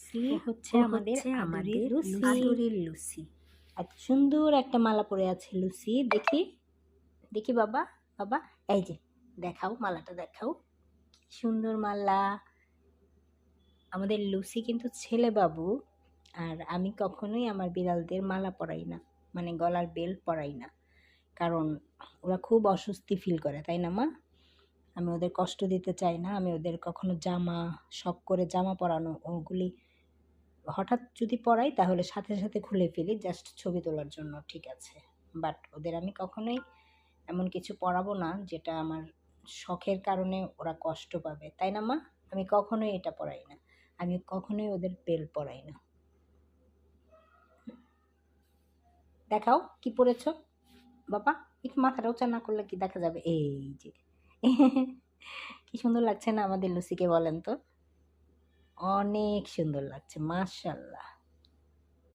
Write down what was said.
Lucy হচ্ছে ও আমাদের হচ্ছে আদুরির আমাদের লুসি। আদুরির লুসি। এত সুন্দর একটা মালা পরে আছে লুসি। দেখি দেখি বাবা, বাবা এই যে দেখাও, মালাটা দেখাও, কি সুন্দর মালা। আমাদের লুসি কিন্তু ছেলে বাবু। আর আমি কখনোই আমার বিড়ালদের মালা পরাই না, মানে গলার বেল পরাই না, কারণ ওরা খুব অস্বস্তি ফিল করে, তাই না মা? আমি ওদের কষ্ট দিতে চাই না। আমি ওদের কখনো জামা, শখ করে জামা পরানো ওগুলি হঠাৎ যদি পরাই তাহলে সাথে সাথে খুলে ফেলি, জাস্ট ছবি তোলার জন্য, ঠিক আছে। বাট ওদের আমি কখনোই এমন কিছু পরাবো না যেটা আমার শখের কারণে ওরা কষ্ট পাবে, তাই না মা? আমি কখনোই এটা পরাই না। আমি কখনোই ওদের বেল পরাই না। দেখাও কি পরেছো বাবা, একটু মাথাটা উঁচা না করলে কি দেখা যাবে? এই যে কি সুন্দর লাগছে না আমাদের লুসিকে, বলেন তো? অনেক সুন্দর লাগছে, মাশাআল্লাহ।